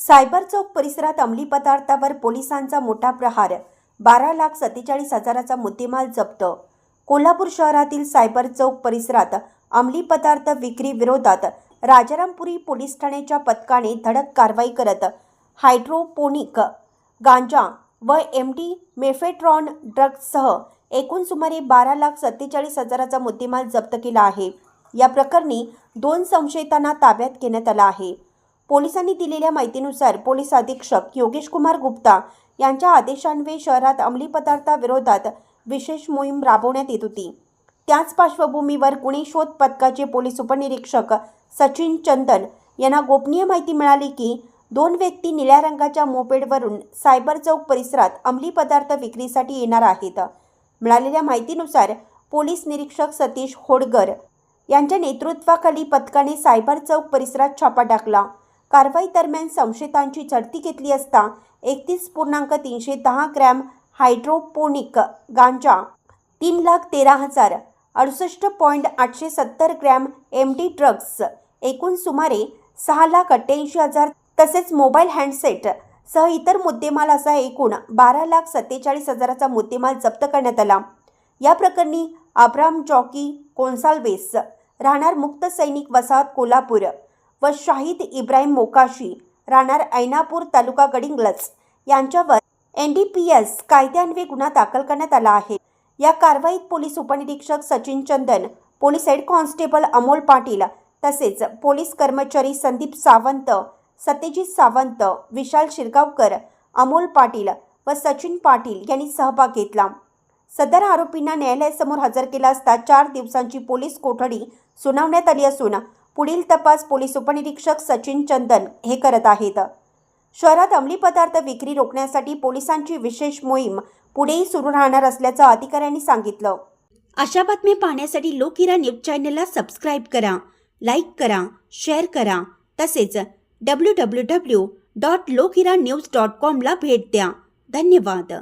Cyber चौक परिसरात अंमली पदार्थावर पोलिसांचा मोठा प्रहार. 12,47,000चा मुद्देमाल जप्त. कोल्हापूर शहरातील सायबर चौक परिसरात अंमली पदार्थ विक्री विरोधात राजारामपुरी पोलीस ठाण्याच्या पथकाने धडक कारवाई करत हायड्रोपोनिक गांजा व एमडी मेफेट्रॉन ड्रग्जसह एकूण सुमारे 12,47,000चा मुद्देमाल जप्त केला आहे. या प्रकरणी 2 संशयितांना ताब्यात घेण्यात आला आहे. पोलिसांनी दिलेल्या माहितीनुसार पोलीस अधीक्षक योगेश कुमार गुप्ता यांच्या आदेशान्वये शहरात अंमली पदार्थाविरोधात विशेष मोहीम राबवण्यात येत होती. त्याच पार्श्वभूमीवर पुणे शोध पथकाचे पोलीस उपनिरीक्षक सचिन चंदन यांना गोपनीय माहिती मिळाली की 2 व्यक्ती निळ्या रंगाच्या मोपेडवरून सायबर चौक परिसरात अंमली पदार्थ विक्रीसाठी येणार आहेत. मिळालेल्या माहितीनुसार पोलीस निरीक्षक सतीश होडगर यांच्या नेतृत्वाखाली पथकाने सायबर चौक परिसरात छापा टाकला. कारवाई दरम्यान संशयितांची झडती घेतली असता 31.310 ग्रॅम हायड्रोपोनिक गांजा, 3,13,000, 68.870 ग्रॅम एमडी ड्रग्ज, एकूण सुमारे 6,88,000 तसेच मोबाईल हँडसेट सह इतर मुद्देमाल असा एकूण 12,47,000चा मुद्देमाल जप्त करण्यात आला. या प्रकरणी अब्राम जॉकी कोन्साल्वेस राहणार मुक्त सैनिक वसाहत कोल्हापूर व शाहिद इब्राहिम मोकाशी राहणार ऐनापूर तालुका गडिंग्लज यांच्यावर NDPS कायद्यान्वये गुन्हा दाखल करण्यात आला आहे. या कारवाईत पोलीस उपनिरीक्षक Sachin Chandan, police head constable Amol Patil तसेच पोलीस कर्मचारी संदीप सावंत, सत्यजित सावंत, विशाल शिरगावकर, अमोल पाटील व सचिन पाटील यांनी सहभाग घेतला. सदर आरोपींना न्यायालयासमोर हजर केला असता 4 दिवसांची पोलीस कोठडी सुनावण्यात आली असून पुढील तपास पोलीस उपनिरीक्षक सचिन चंदन हे करत आहेत. शहरात अंमली पदार्थ विक्री रोखण्यासाठी पोलिसांची विशेष मोहीम पुढेही सुरू राहणार असल्याचं अधिकाऱ्यांनी सांगितलं. अशा बातम्या पाहण्यासाठी लोकहिरा न्यूज चॅनलला सबस्क्राईब करा, लाईक करा, शेअर करा तसेच www.lokhirannews.com ला भेट द्या. धन्यवाद.